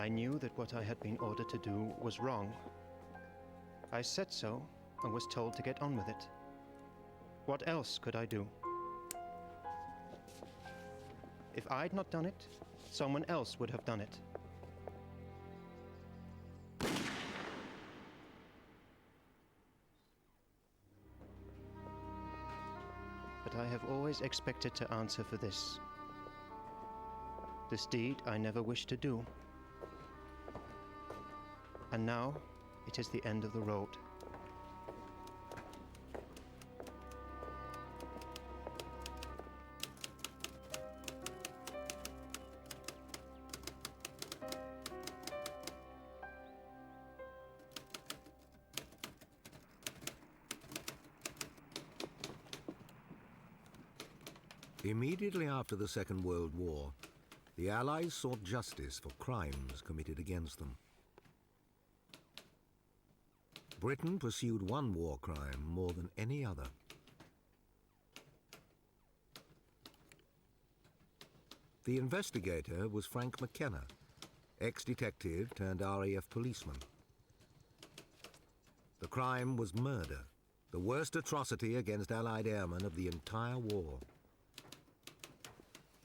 I knew that what I had been ordered to do was wrong. I said so and was told to get on with it. What else could I do? If I'd not done it, someone else would have done it. But I have always expected to answer for this. This deed I never wished to do. And now it is the end of the road. Immediately after the Second World War, the Allies sought justice for crimes committed against them. Britain pursued one war crime more than any other. The investigator was Frank McKenna, ex-detective turned RAF policeman. The crime was murder, the worst atrocity against Allied airmen of the entire war.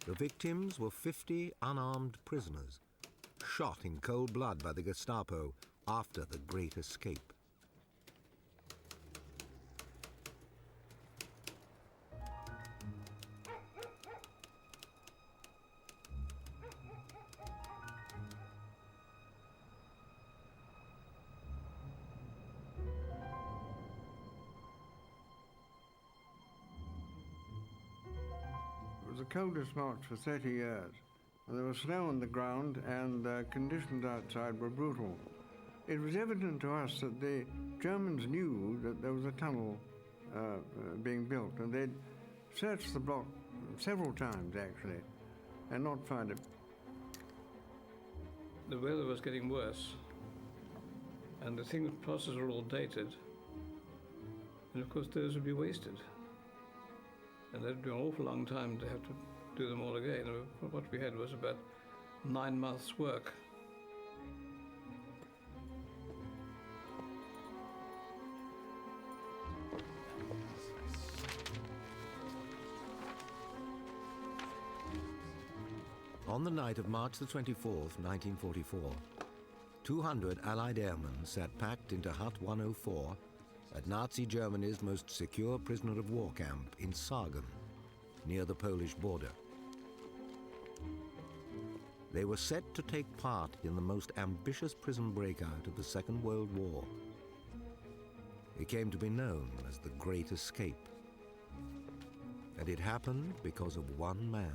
The victims were 50 unarmed prisoners, shot in cold blood by the Gestapo after the Great Escape. It was the coldest March for 30 years. There was snow on the ground and conditions outside were brutal. It was evident to us that the Germans knew that there was a tunnel being built, and they'd searched the block several times actually and not found it. The weather was getting worse and the processes were all dated, and of course those would be wasted. And that'd be an awful long time to have to do them all again. What we had was about 9 months' work. On the night of March the 24th, 1944, 200 Allied airmen sat packed into Hut 104 at Nazi Germany's most secure prisoner of war camp in Sargen, near the Polish border. They were set to take part in the most ambitious prison breakout of the Second World War. It came to be known as the Great Escape. And it happened because of one man.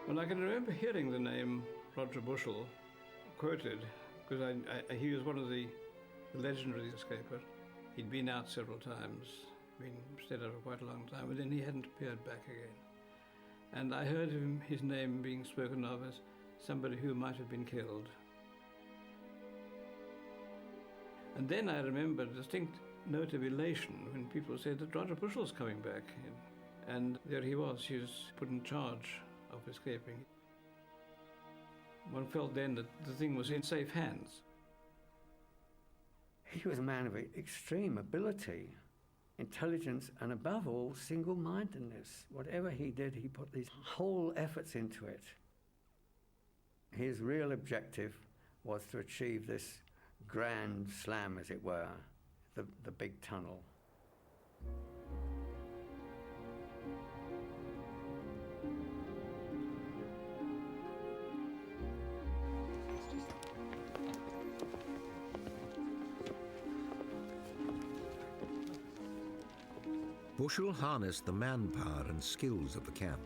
Well, I can remember hearing the name Roger Bushell quoted, because he was one of the legendary escapers. He'd been out several times, been stayed out for quite a long time, but then he hadn't appeared back again. And I heard his name being spoken of as somebody who might have been killed. And then I remember a distinct note of elation when people said that Roger Bushell's coming back. And there he was put in charge of escaping. One felt then that the thing was in safe hands. He was a man of extreme ability, intelligence, and above all, single-mindedness. Whatever he did, he put these whole efforts into it. His real objective was to achieve this grand slam, as it were, the big tunnel. Bushell harnessed the manpower and skills of the camp.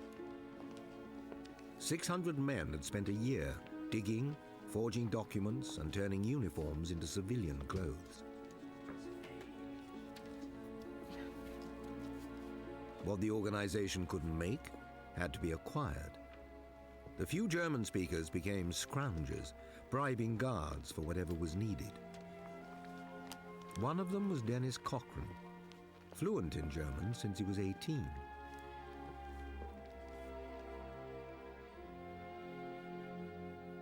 600 men had spent a year digging, forging documents, and turning uniforms into civilian clothes. What the organization couldn't make had to be acquired. The few German speakers became scroungers, bribing guards for whatever was needed. One of them was Dennis Cochrane, fluent in German since he was 18.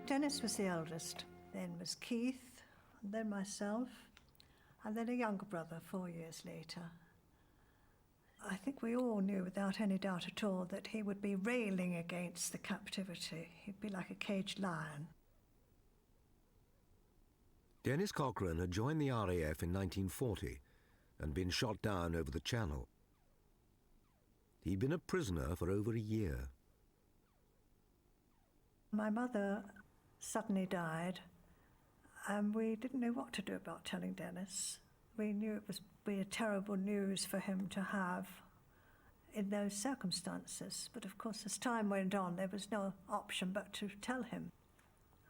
Dennis was the eldest, then was Keith, and then myself, and then a younger brother 4 years later. I think we all knew without any doubt at all that he would be railing against the captivity. He'd be like a caged lion. Dennis Cochrane had joined the RAF in 1940 and been shot down over the Channel. He'd been a prisoner for over a year. My mother suddenly died, and we didn't know what to do about telling Dennis. We knew it would be a terrible news for him to have in those circumstances. But of course, as time went on, there was no option but to tell him.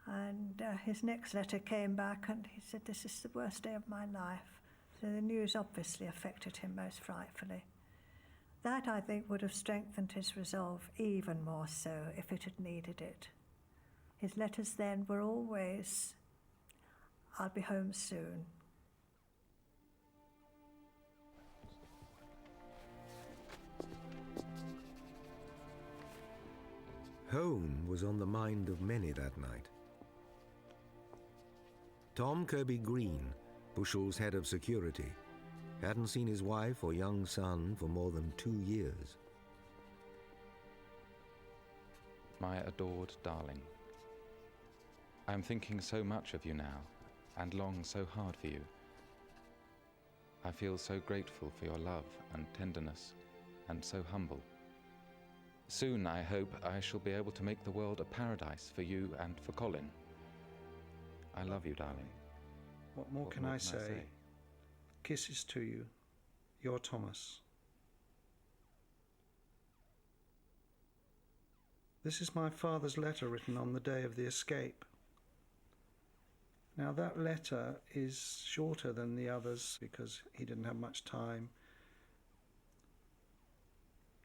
And his next letter came back and he said, "This is the worst day of my life." So the news obviously affected him most frightfully. That, I think, would have strengthened his resolve even more so if it had needed it. His letters then were always, "I'll be home soon." Home was on the mind of many that night. Tom Kirby Green, Bushel's head of security, hadn't seen his wife or young son for more than 2 years. My adored darling, I am thinking so much of you now, and long so hard for you. I feel so grateful for your love and tenderness, and so humble. Soon, I hope, I shall be able to make the world a paradise for you and for Colin. I love you, darling. What more can I say? Kisses to you, your Thomas. This is my father's letter written on the day of the escape. Now that letter is shorter than the others because he didn't have much time.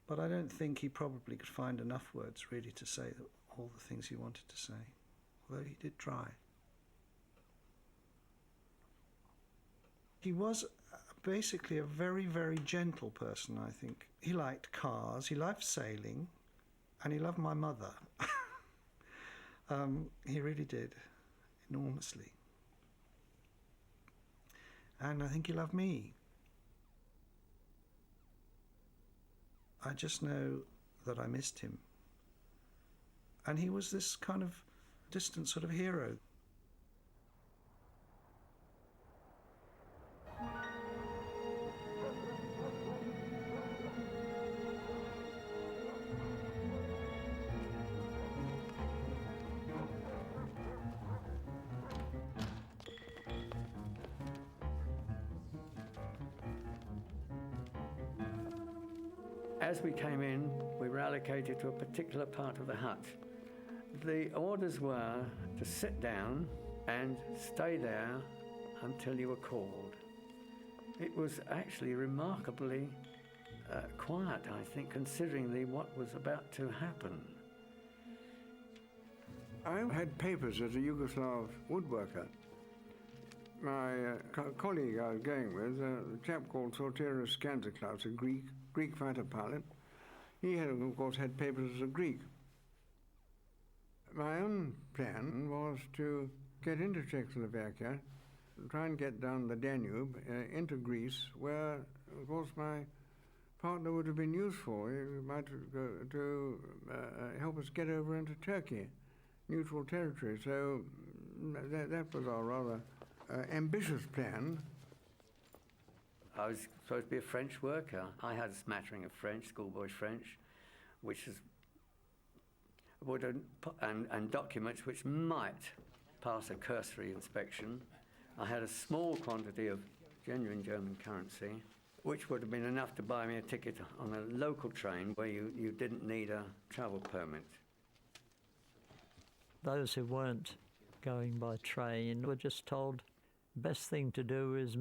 But I don't think he probably could find enough words really to say all the things he wanted to say, although he did try. He was basically a very, very gentle person, I think. He liked cars, he loved sailing, and he loved my mother. He really did, enormously. And I think he loved me. I just know that I missed him. And he was this kind of distant sort of hero. As we came in, we were allocated to a particular part of the hut. The orders were to sit down and stay there until you were called. It was actually remarkably quiet, I think, considering what was about to happen. I had papers as a Yugoslav woodworker. My colleague I was going with, a chap called Soteris Skanzaklas, a Greek fighter pilot, he had, of course, had papers as a Greek. My own plan was to get into Czechoslovakia, try and get down the Danube into Greece, where, of course, my partner would have been useful. He might go to help us get over into Turkey, neutral territory. So that was our rather ambitious plan. I was supposed to be a French worker. I had a smattering of French, schoolboy French, which is and documents which might pass a cursory inspection. I had a small quantity of genuine German currency, which would have been enough to buy me a ticket on a local train where you didn't need a travel permit. Those who weren't going by train were just told best thing to do is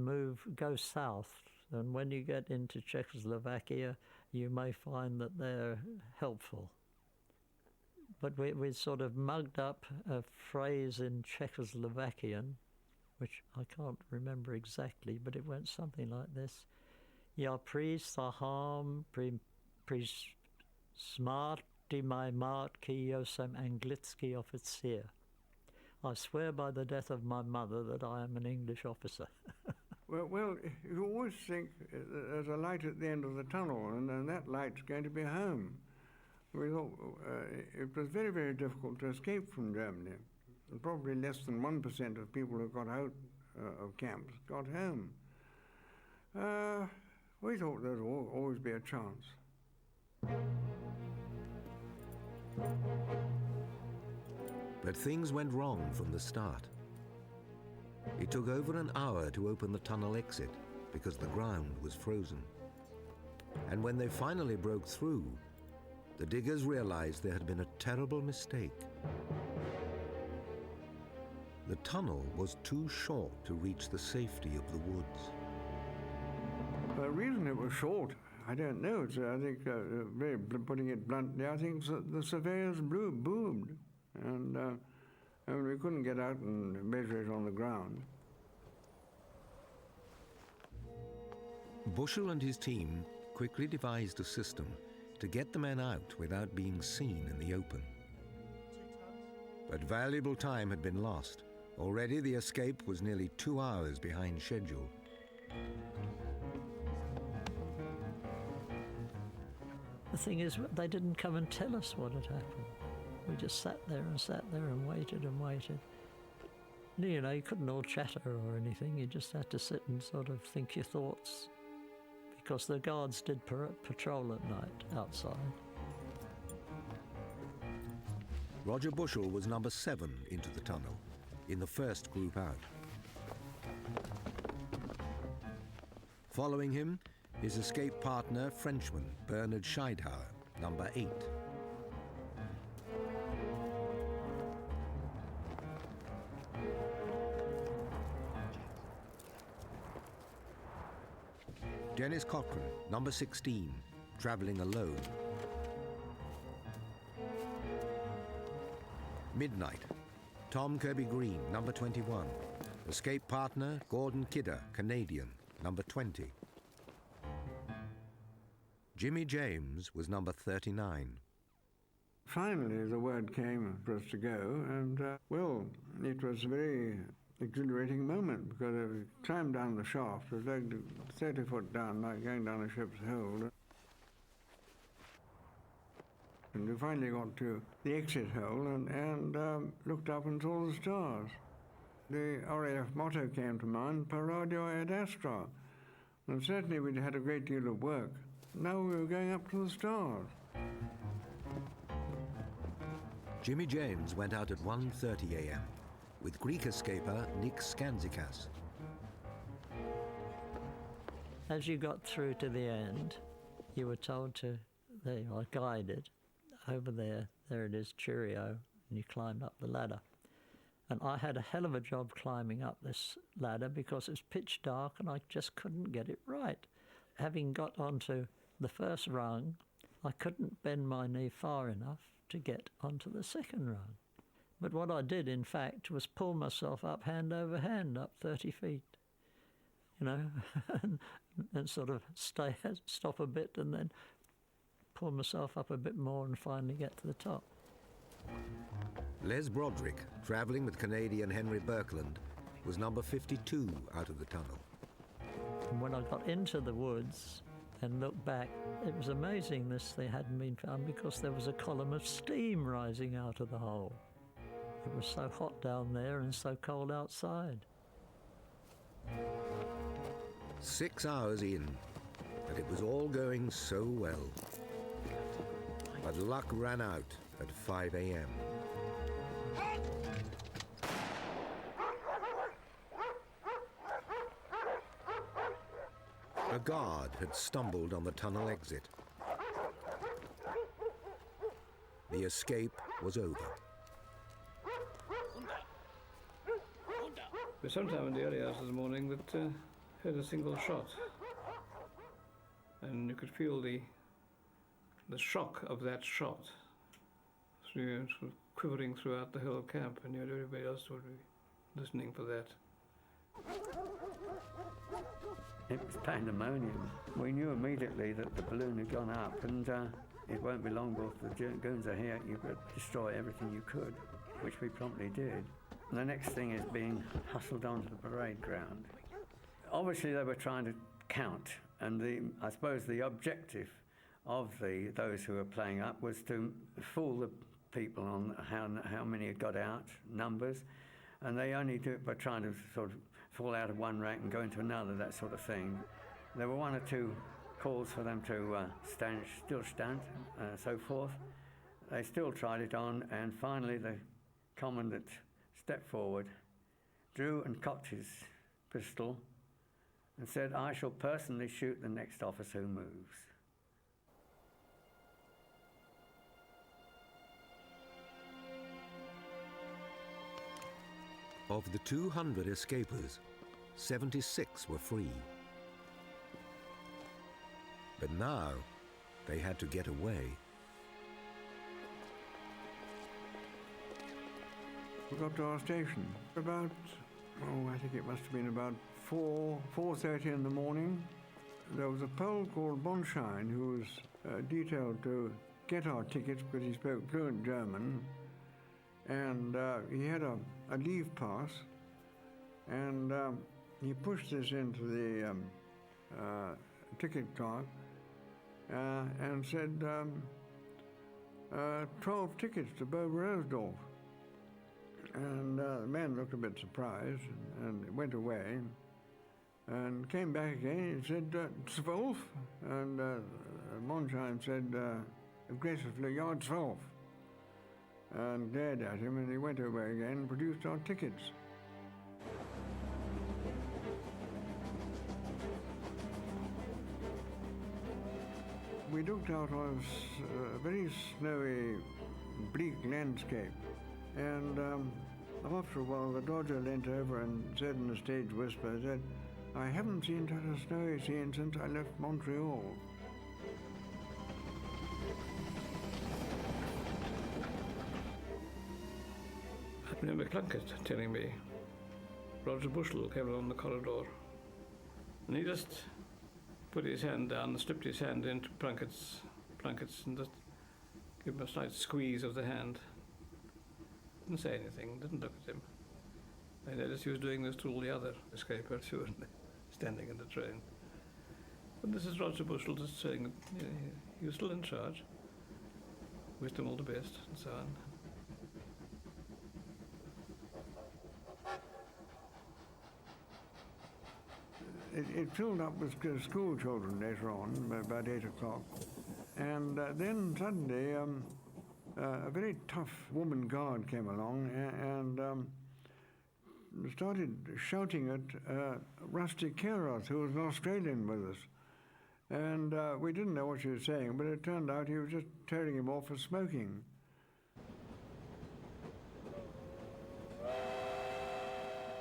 go south, and when you get into Czechoslovakia you may find that they're helpful. But we sort of mugged up a phrase in Czechoslovakian, which I can't remember exactly, but it went something like this. Ja prisahám pri smrti mé matky jsem anglický officer. I swear by the death of my mother that I am an English officer. Well, you always think there's a light at the end of the tunnel, and that light's going to be home. We thought it was very, very difficult to escape from Germany. Probably less than 1% of people who got out of camps got home. We thought there'd always be a chance. But things went wrong from the start. It took over an hour to open the tunnel exit because the ground was frozen. And when they finally broke through, the diggers realized there had been a terrible mistake. The tunnel was too short to reach the safety of the woods. The reason it was short, I don't know. I think, putting it bluntly, I think the surveyors boomed, and we couldn't get out and measure it on the ground. Bushell and his team quickly devised a system to get the men out without being seen in the open. But valuable time had been lost. Already the escape was nearly 2 hours behind schedule. The thing is, they didn't come and tell us what had happened. We just sat there and waited and waited. You know, you couldn't all chatter or anything. You just had to sit and sort of think your thoughts, because the guards did patrol at night outside. Roger Bushell was number 7 into the tunnel, in the first group out. Following him, his escape partner, Frenchman Bernard Scheidhauer, number 8. Dennis Cochrane, number 16, traveling alone. Midnight, Tom Kirby Green, number 21. Escape partner, Gordon Kidder, Canadian, number 20. Jimmy James was number 39. Finally, the word came for us to go, and, it was a very exhilarating moment, because we climbed down the shaft. It was like 30 foot down, like going down a ship's hold. And we finally got to the exit hole and looked up and saw the stars. The RAF motto came to mind, Per Radio ad Astra. And certainly we'd had a great deal of work. Now we were going up to the stars. Jimmy James went out at 1:30 a.m. with Greek escaper Nick Skanzikas. As you got through to the end, you were told to, there you are, guided, over there it is, cheerio, and you climbed up the ladder. And I had a hell of a job climbing up this ladder because it was pitch dark and I just couldn't get it right. Having got onto the first rung, I couldn't bend my knee far enough to get onto the second rung. But what I did, in fact, was pull myself up hand over hand, up 30 feet, you know, and sort of stop a bit and then pull myself up a bit more and finally get to the top. Les Broderick, travelling with Canadian Henry Birkeland, was number 52 out of the tunnel. And when I got into the woods and looked back, it was amazing this thing hadn't been found because there was a column of steam rising out of the hole. It was so hot down there and so cold outside. 6 hours in, and it was all going so well. But luck ran out at 5 a.m. A guard had stumbled on the tunnel exit. The escape was over. But sometime in the early hours of the morning that heard a single shot. And you could feel the shock of that shot sort of quivering throughout the whole camp, and everybody else would be listening for that. It was pandemonium. We knew immediately that the balloon had gone up, and it won't be long before the goons are here. You could destroy everything you could, which we promptly did. And the next thing is being hustled onto the parade ground. Obviously, they were trying to count, and I suppose the objective of those who were playing up was to fool the people on how many had got out, numbers, and they only do it by trying to sort of fall out of one rank and go into another, that sort of thing. There were one or two calls for them to still stand, so forth. They still tried it on, and finally the commandant stepped forward, drew and cocked his pistol, and said, "I shall personally shoot the next officer who moves." Of the 200 escapers, 76 were free. But now they had to get away. We got to our station about, I think it must have been about 4:30 in the morning. There was a Pole called Bonschein who was detailed to get our tickets because he spoke fluent German, and he had a leave pass, and he pushed this into the ticket clerk and said 12 tickets to Berbersdorf. And the man looked a bit surprised and went away and came back again and said 12, and Monschein said aggressively, "Ja, 12," and glared at him, and he went away again and produced our tickets. We looked out on a very snowy, bleak landscape, and after a while the Dodger leant over and said in a stage whisper, said, "I haven't seen such a snowy scene since I left Montreal." I remember Plunkett telling me Roger Bushell came along the corridor, and he just put his hand down and slipped his hand into Plunkett's and just gave him a slight squeeze of the hand. Didn't say anything, didn't look at him. I noticed he was doing this to all the other escapers who were standing in the train. But this is Roger Bushell just saying that he was still in charge. Wished him all the best, and so on. It filled up with school children later on, about 8 o'clock. And then suddenly a very tough woman guard came along and started shouting at Rusty Keroth, who was an Australian with us. And we didn't know what she was saying, but it turned out he was just tearing him off for smoking.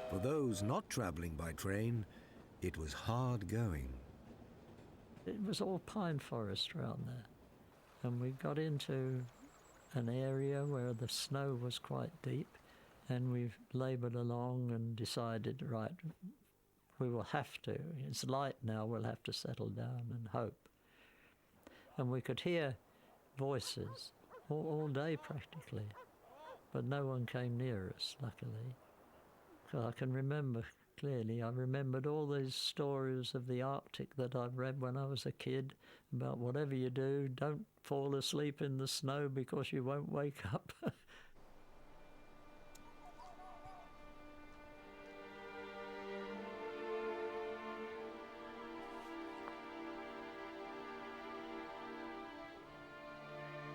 For those not travelling by train, it was hard going. It was all pine forest around there, and we got into an area where the snow was quite deep, and we laboured along and decided, right, we will have to. It's light now, we'll have to settle down and hope. And we could hear voices all day practically, but no one came near us, luckily. I can remember clearly, I remembered all these stories of the Arctic that I've read when I was a kid about whatever you do, don't fall asleep in the snow because you won't wake up.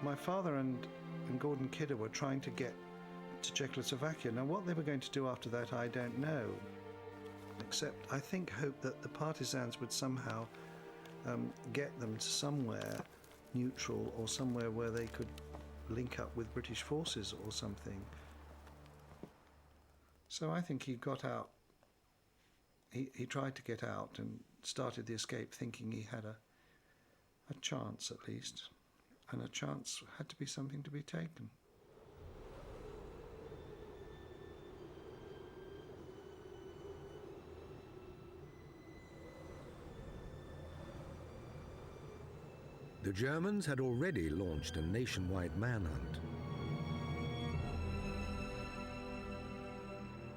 My father and Gordon Kidder were trying to get to Czechoslovakia. Now, what they were going to do after that, I don't know. Except, I think, hope that the partisans would somehow get them to somewhere neutral or somewhere where they could link up with British forces or something. So I think he got out. He tried to get out and started the escape thinking he had a chance at least. And a chance had to be something to be taken. The Germans had already launched a nationwide manhunt.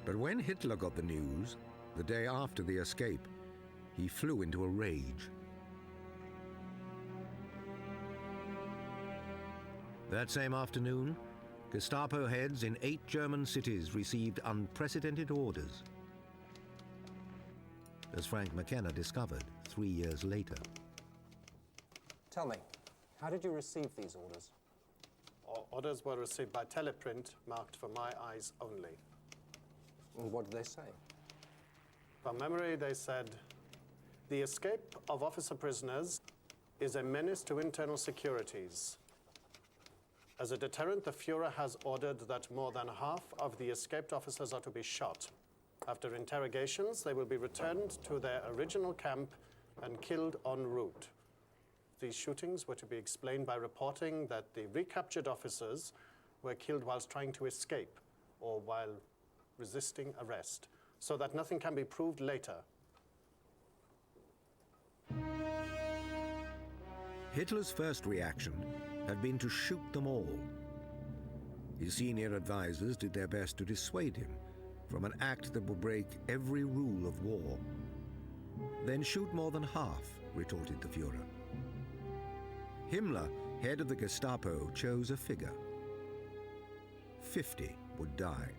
But when Hitler got the news, the day after the escape, he flew into a rage. That same afternoon, Gestapo heads in 8 German cities received unprecedented orders, as Frank McKenna discovered 3 years later. Tell me, how did you receive these orders? Orders were received by teleprint, marked for my eyes only. And what did they say? From memory, they said, "The escape of officer prisoners is a menace to internal securities. As a deterrent, the Fuhrer has ordered that more than half of the escaped officers are to be shot. After interrogations, they will be returned to their original camp and killed en route." These shootings were to be explained by reporting that the recaptured officers were killed whilst trying to escape or while resisting arrest, so that nothing can be proved later. Hitler's first reaction had been to shoot them all. His senior advisors did their best to dissuade him from an act that would break every rule of war. "Then shoot more than half," retorted the Fuhrer. Himmler, head of the Gestapo, chose a figure. 50 would die.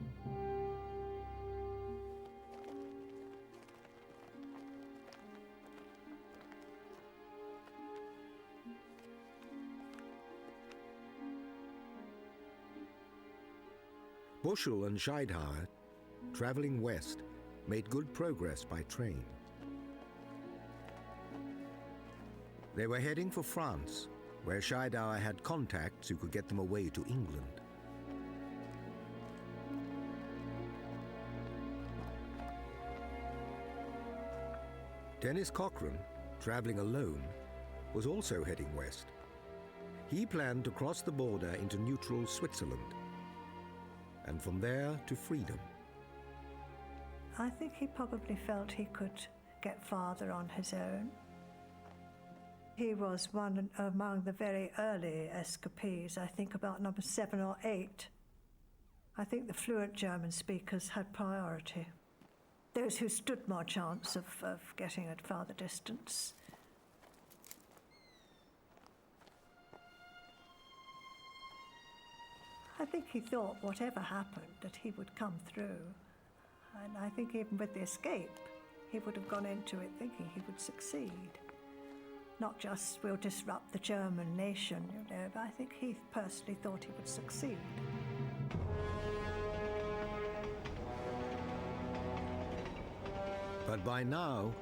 Bushel and Scheidhauer, traveling west, made good progress by train. They were heading for France, where Scheidhauer had contacts who could get them away to England. Dennis Cochrane, traveling alone, was also heading west. He planned to cross the border into neutral Switzerland, and from there to freedom. I think he probably felt he could get farther on his own. He was one among the very early escapees, I think about number 7 or 8. I think the fluent German speakers had priority. Those who stood more chance of getting at farther distance. I think he thought whatever happened that he would come through. And I think even with the escape, he would have gone into it thinking he would succeed. Not just we'll disrupt the German nation, you know, but I think he personally thought he would succeed. But by now,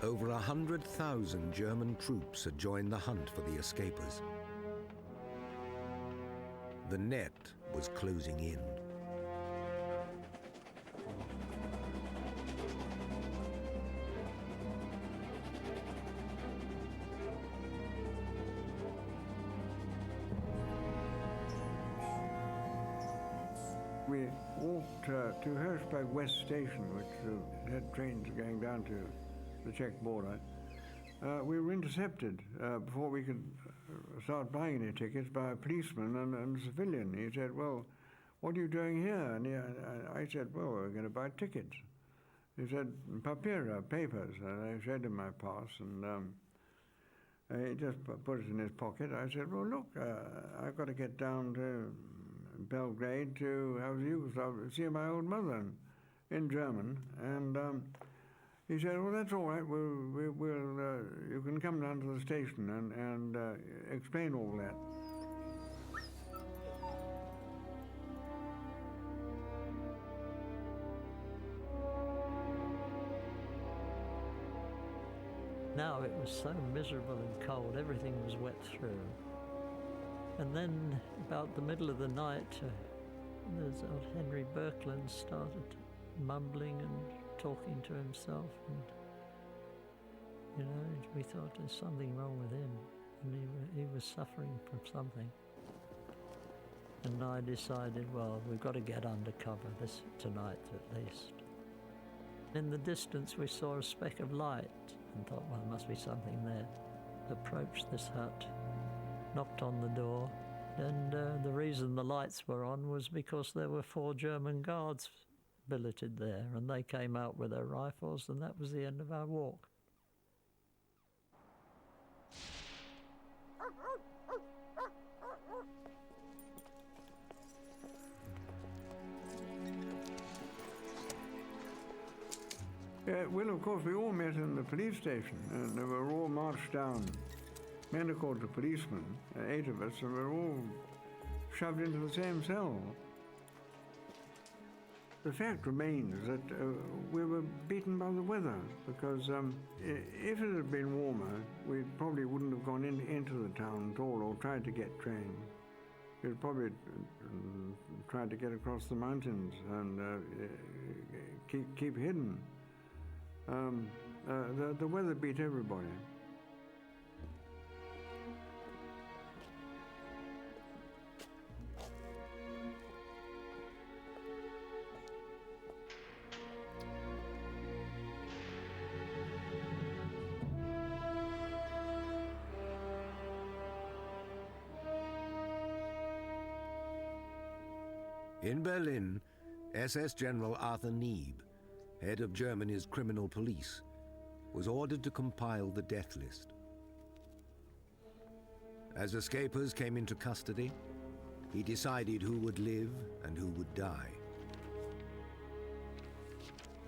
over 100,000 German troops had joined the hunt for the escapers. The net was closing in. We walked to Hirschberg West Station, which had trains going down to the Czech border. We were intercepted before we could start buying any tickets by a policeman and a civilian. He said, "Well, what are you doing here?" And I said, "Well, we're going to buy tickets." He said, "Papiera, papers." And I showed him my pass, and he just put it in his pocket. I said, "Well, look, I've got to get down to Belgrade to have Yugoslavia, see my old mother in German." And he said, "Well, that's all right. You can come down to the station and explain all that." Now it was so miserable and cold, everything was wet through. And then about the middle of the night, there's old Henry Birkeland started mumbling and talking to himself, and you know, we thought there's something wrong with him, and he was suffering from something. And I decided, well, we've got to get undercover this tonight at least. In the distance we saw a speck of light and thought, well, there must be something there. Approached this hut, knocked on the door, and the reason the lights were on was because there were 4 German guards billeted there, and they came out with their rifles, and that was the end of our walk. Well, of course, we all met in the police station, and we were all marched down. Men are called the policemen, 8 of us, and we were all shoved into the same cell. The fact remains that we were beaten by the weather, because if it had been warmer, we probably wouldn't have gone into the town at all or tried to get trains. We'd probably tried to get across the mountains and keep hidden. The weather beat everybody. In Berlin, SS General Arthur Nieb, head of Germany's criminal police, was ordered to compile the death list. As escapers came into custody, he decided who would live and who would die.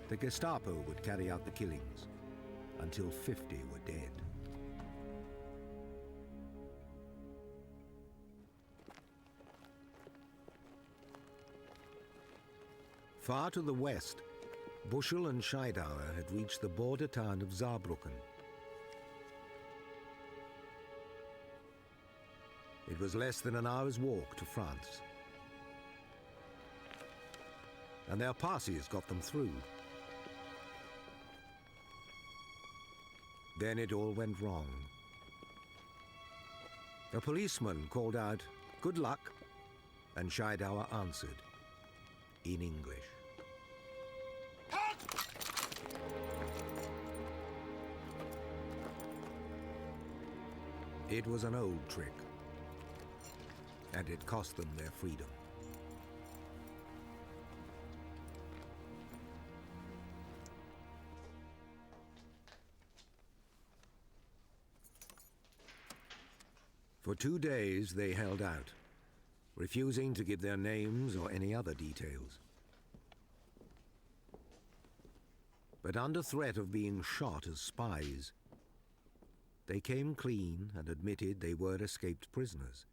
The Gestapo would carry out the killings until 50 were dead. Far to the west, Buschel and Scheidauer had reached the border town of Saarbrücken. It was less than an hour's walk to France. And their passes got them through. Then it all went wrong. A policeman called out, "Good luck," and Scheidauer answered in English. It was an old trick, and it cost them their freedom. For 2 days they held out, refusing to give their names or any other details. But under threat of being shot as spies, they came clean and admitted they were escaped prisoners,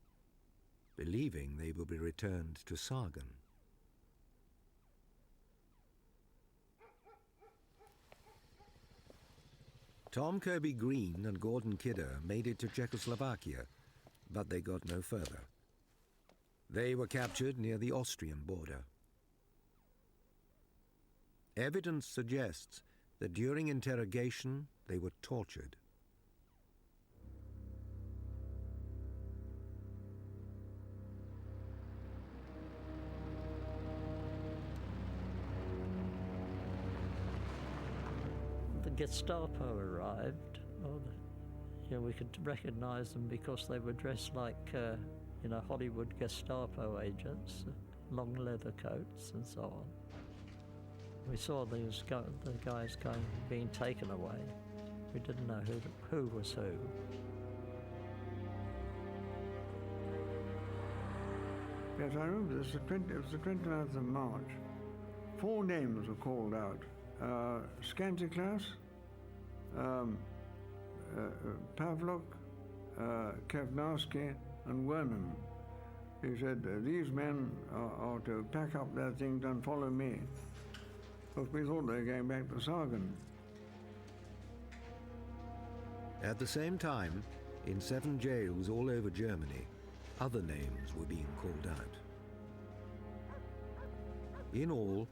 believing they would be returned to Sargon. Tom Kirby Green and Gordon Kidder made it to Czechoslovakia, but they got no further. They were captured near the Austrian border. Evidence suggests that during interrogation they were tortured. The Gestapo arrived. We could recognize them because they were dressed like, Hollywood Gestapo agents, long leather coats and so on. We saw the guys being taken away. We didn't know who was who. Yes, I remember this. It was the 29th of March. 4 names were called out. Scantiklas, Pavlok, Kevnarski, and Werman. He said, these men are to pack up their things and follow me. But we thought they were going back to Sargon. At the same time, in 7 jails all over Germany, other names were being called out. In all,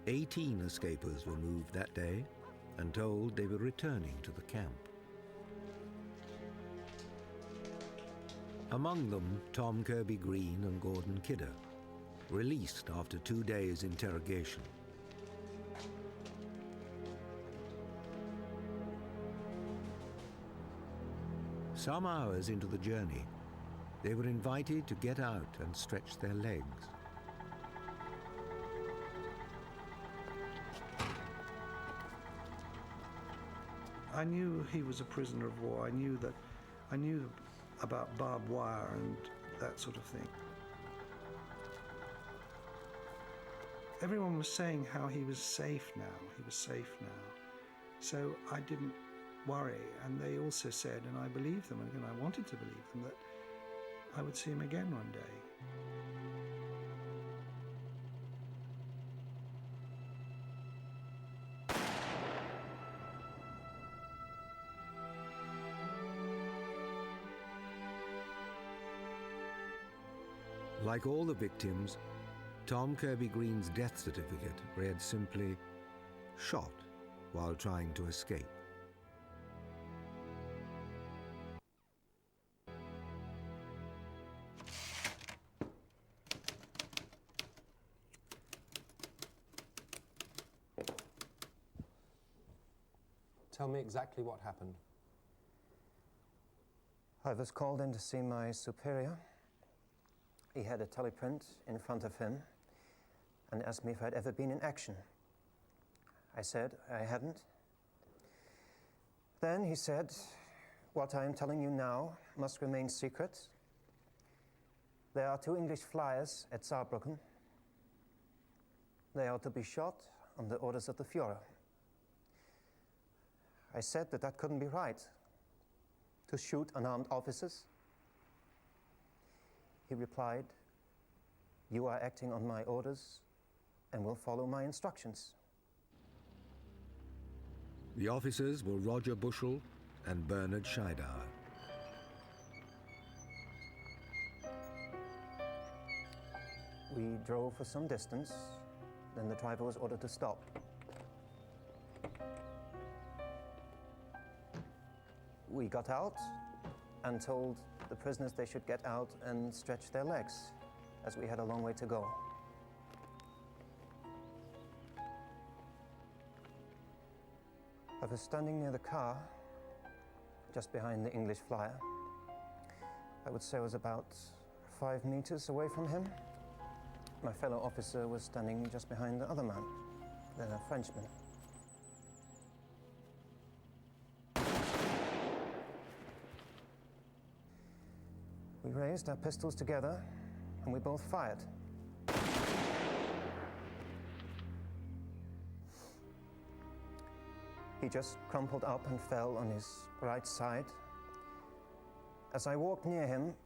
18 escapers were moved that day and told they were returning to the camp. Among them, Tom Kirby Green and Gordon Kidder, released after 2 days' interrogation. Some hours into the journey, They were invited to get out and stretch their legs. I knew he was a prisoner of war. I knew about barbed wire and that sort of thing. Everyone was saying how he was safe now. He was safe now. So I didn't worry. And they also said, and I believed them, and again I wanted to believe them, that I would see him again one day. Like all the victims, Tom Kirby Green's death certificate read simply, "shot while trying to escape." Tell me exactly what happened. I was called in to see my superior. He had a teleprint in front of him and asked me if I'd ever been in action. I said I hadn't. Then he said, "What I am telling you now must remain secret. There are 2 English flyers at Saarbrücken. They are to be shot on the orders of the Führer." I said that couldn't be right, to shoot unarmed officers. He replied, "You are acting on my orders and will follow my instructions." The officers were Roger Bushell and Bernard Scheidauer. We drove for some distance, then the driver was ordered to stop. We got out and told the prisoners they should get out and stretch their legs, as we had a long way to go. I was standing near the car, just behind the English flyer. I would say I was about 5 meters away from him. My fellow officer was standing just behind the other man, the Frenchman. We raised our pistols together, and we both fired. He just crumpled up and fell on his right side. As I walked near him,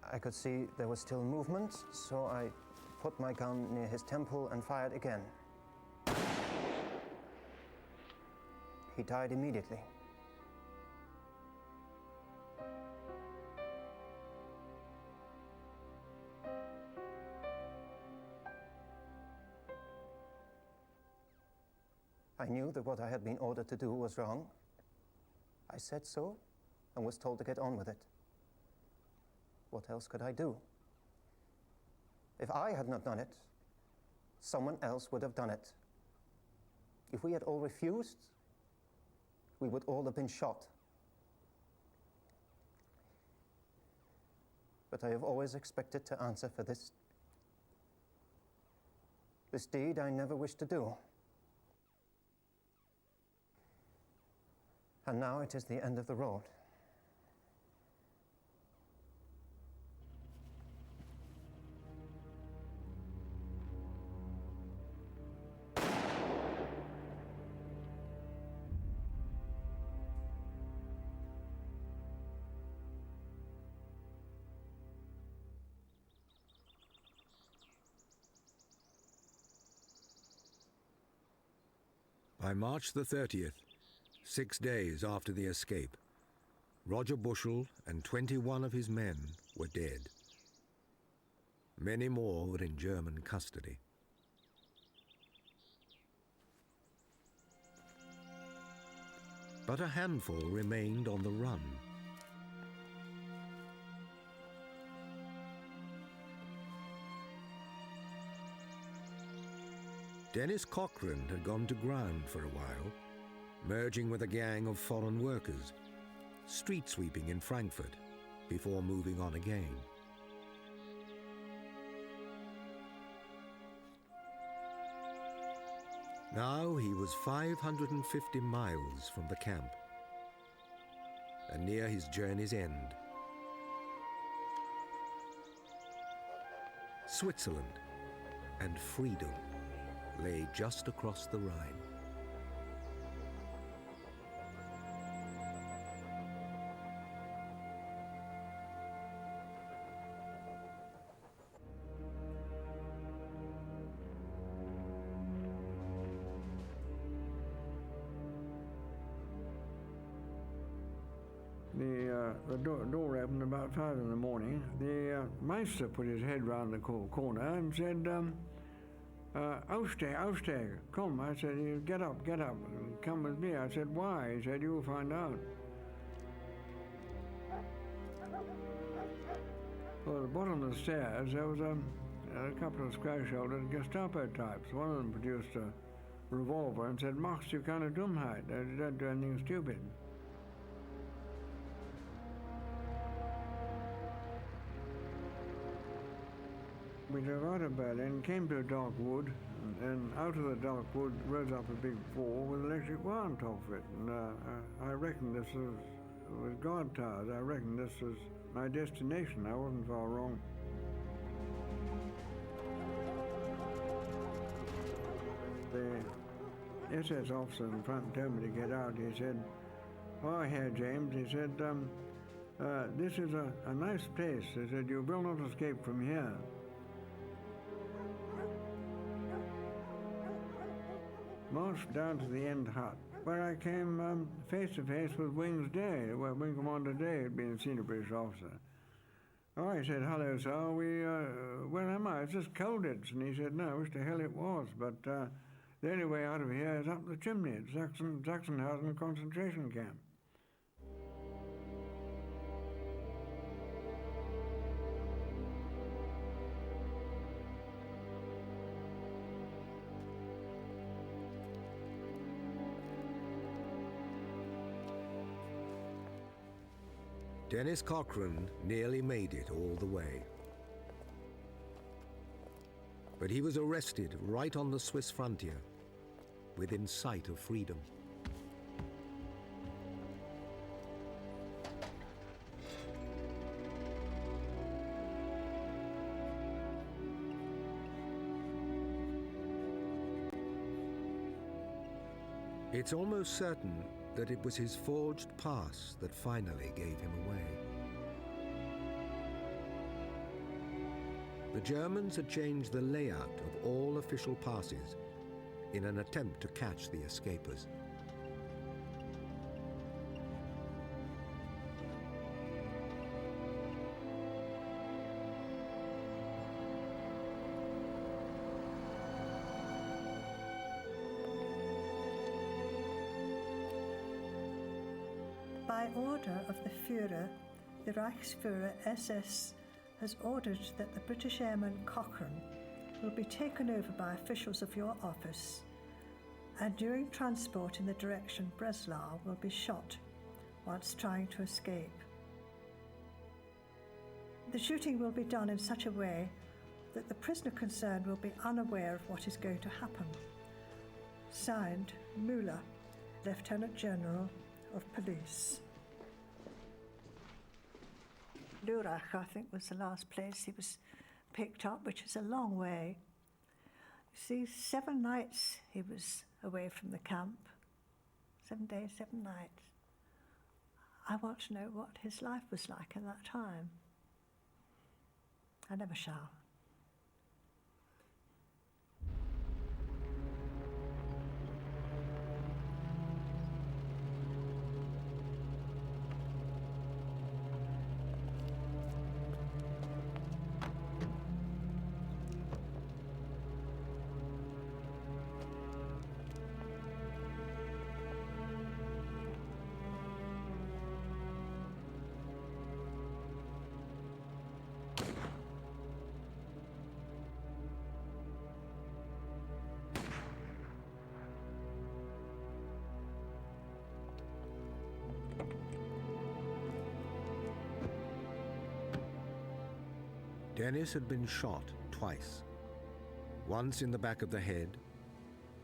I could see there was still movement, so I put my gun near his temple and fired again. He died immediately. I knew that what I had been ordered to do was wrong. I said so and was told to get on with it. What else could I do? If I had not done it, someone else would have done it. If we had all refused, we would all have been shot. But I have always expected to answer for this. This deed I never wished to do. And now it is the end of the road. By March the 30th, 6 days after the escape, Roger Bushell and 21 of his men were dead. Many more were in German custody. But a handful remained on the run. Dennis Cochrane had gone to ground for a while, merging with a gang of foreign workers, street sweeping in Frankfurt, before moving on again. Now he was 550 miles from the camp and near his journey's end. Switzerland and freedom lay just across the Rhine. The door opened about 5 in the morning. The Meister put his head round the corner and said, Aufsteh, aufsteh, come. I said, get up, come with me. I said, why? He said, you'll find out. Well, at the bottom of the stairs, there was a couple of square-shouldered Gestapo types. One of them produced a revolver and said, machst du keine Dummheit, don't do anything stupid. We drove out of Berlin, came to a dark wood, and out of the dark wood rose up a big wall with electric wire on top of it. And I reckoned this was guard towers. I reckoned this was my destination. I wasn't far wrong. The SS officer in front told me to get out. He said, oh, Herr James, he said, this is a nice place. He said, you will not escape from here. Marched down to the end hut, where I came face to face with Wing's Day, where Wing Commander Day had been a senior British officer. Oh, I said, hello, sir, where am I? It's just Colditz. And he said, no, I wish to hell it was, but the only way out of here is up the chimney. It's Sachsenhausen concentration camp. Dennis Cochrane nearly made it all the way. But he was arrested right on the Swiss frontier, within sight of freedom. It's almost certain that it was his forged pass that finally gave him away. The Germans had changed the layout of all official passes in an attempt to catch the escapers. By order of the Führer, the Reichsführer SS has ordered that the British airman Cochrane will be taken over by officials of your office, and during transport in the direction Breslau will be shot whilst trying to escape. The shooting will be done in such a way that the prisoner concerned will be unaware of what is going to happen. Signed, Müller, Lieutenant General of Police. Lurach, I think, was the last place he was picked up, which is a long way. You see, 7 nights he was away from the camp. 7 days, 7 nights. I want to know what his life was like in that time. I never shall. Dennis had been shot twice, once in the back of the head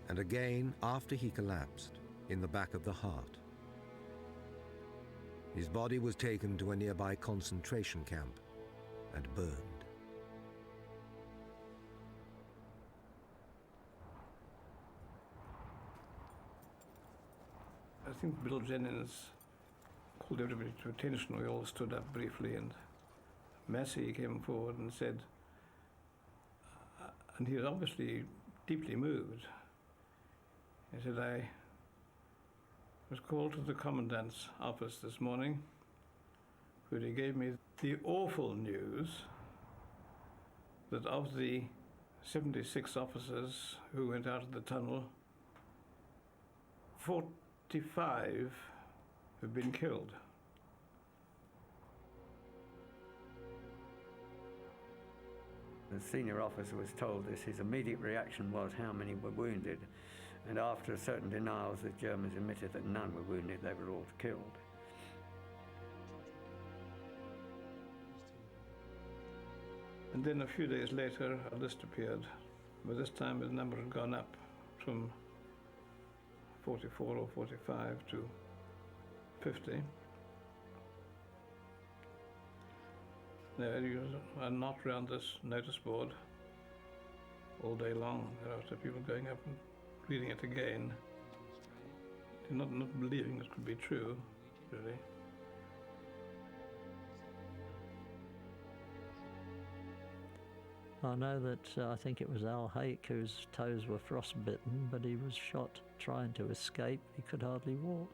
and again after he collapsed in the back of the heart. His body was taken to a nearby concentration camp and burned. I think Bill Jennings called everybody to attention. We all stood up briefly, and Massey came forward and said, and he was obviously deeply moved. He said, I was called to the Commandant's office this morning, where he gave me the awful news that of the 76 officers who went out of the tunnel, 45 have been killed. The senior officer was told this. His immediate reaction was how many were wounded. And after certain denials, the Germans admitted that none were wounded, they were all killed. And then a few days later, a list appeared. By this time, the number had gone up from 44 or 45 to 50. Now, you are not round this notice board all day long. There are people going up and reading it again, not believing it could be true, really. I know that I think it was Al Hake whose toes were frostbitten, but he was shot trying to escape. He could hardly walk.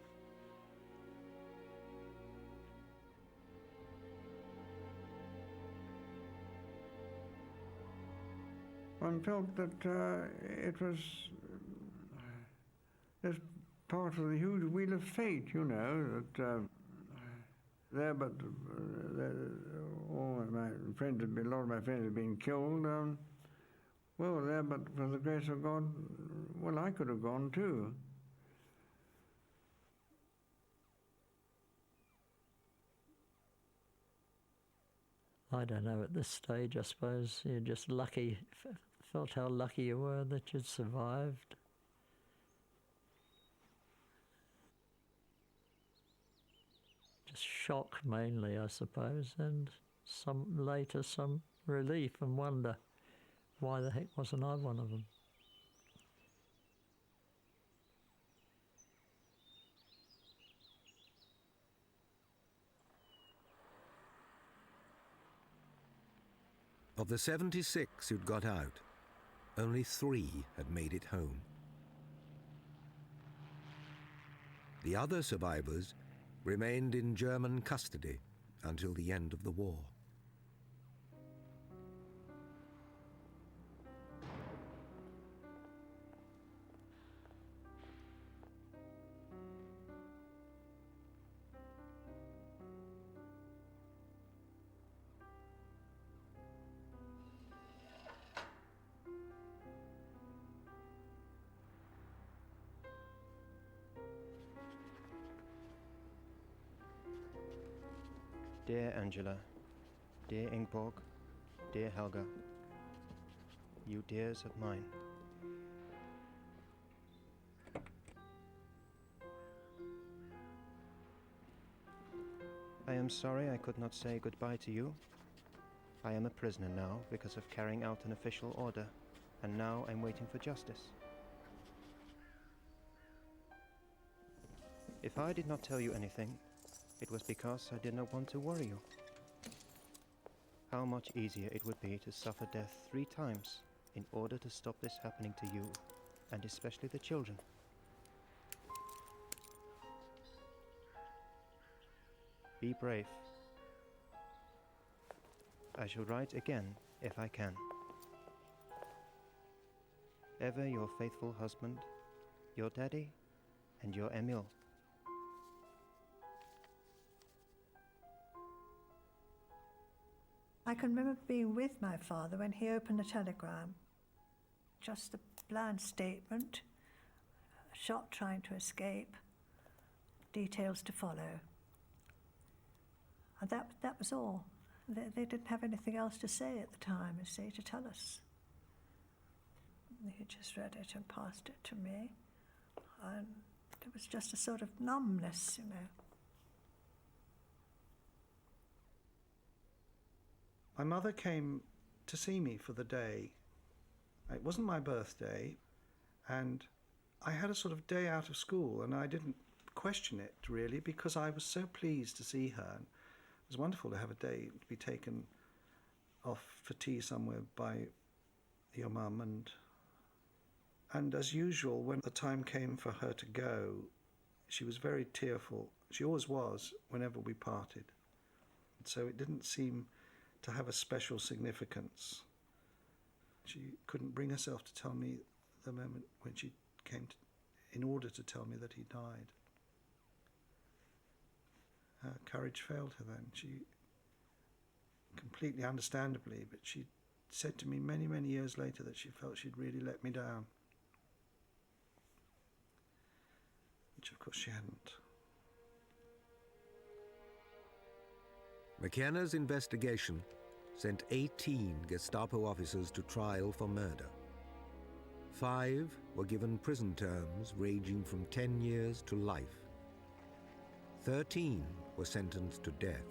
One felt that it was just part of the huge wheel of fate, you know, that there, but all my friends had been, a lot of my friends had been killed. Well, there, but for the grace of God, well, I could have gone too. I don't know, at this stage, I suppose you're just lucky, felt how lucky you were that you'd survived. Just shock mainly, I suppose, and some relief and wonder, why the heck wasn't I one of them? Of the 76 who'd got out, only 3 had made it home. The other survivors remained in German custody until the end of the war. Dear Angela, dear Ingeborg, dear Helga, you dears of mine. I am sorry I could not say goodbye to you. I am a prisoner now because of carrying out an official order, and now I'm waiting for justice. If I did not tell you anything, it was because I did not want to worry you. How much easier it would be to suffer death 3 times in order to stop this happening to you, and especially the children. Be brave. I shall write again if I can. Ever your faithful husband, your daddy, and your Emil. I can remember being with my father when he opened the telegram. Just a bland statement, shot trying to escape, details to follow. And that was all. They didn't have anything else to say at the time, to tell us. He just read it and passed it to me. And it was just a sort of numbness, you know. My mother came to see me for the day. It wasn't my birthday, and I had a sort of day out of school, and I didn't question it really because I was so pleased to see her. And it was wonderful to have a day to be taken off for tea somewhere by your mum, and as usual, when the time came for her to go, she was very tearful. She always was whenever we parted. So it didn't seem to have a special significance. She couldn't bring herself to tell me the moment when she came in order to tell me that he died. Her courage failed her then. She, completely understandably, but she said to me many, many years later that she felt she'd really let me down. Which of course she hadn't. McKenna's investigation sent 18 Gestapo officers to trial for murder. 5 were given prison terms ranging from 10 years to life. 13 were sentenced to death.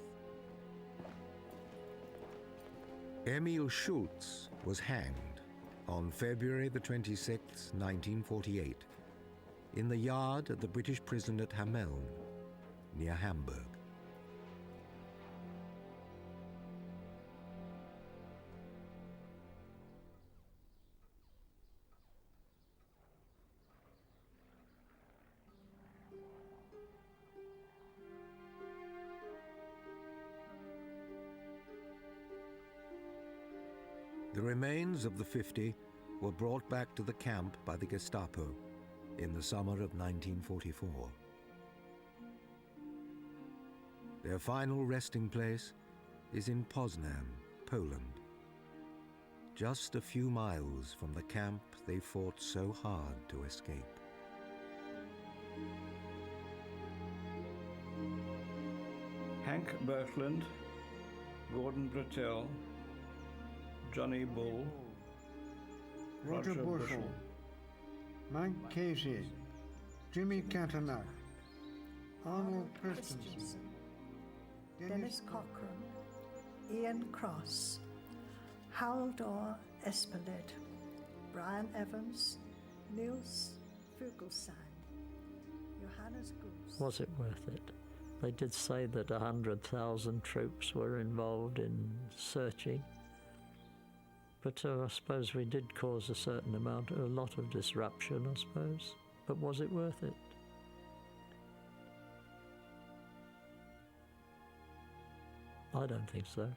Emil Schultz was hanged on February the 26th, 1948, in the yard at the British prison at Hameln, near Hamburg. The remains of the 50 were brought back to the camp by the Gestapo in the summer of 1944. Their final resting place is in Poznan, Poland, just a few miles from the camp they fought so hard to escape. Hank Birkeland, Gordon Bratell, Johnny Bull, Roger Bushell, Mike Casey, Jimmy Catanack, Arnold Christensen, Dennis Cochran, Ian Cross, Haldor Espelid, Brian Evans, Niels Fugelsang, Johannes Goose. Was it worth it? They did say that 100,000 troops were involved in searching. But I suppose we did cause a lot of disruption, I suppose. But was it worth it? I don't think so.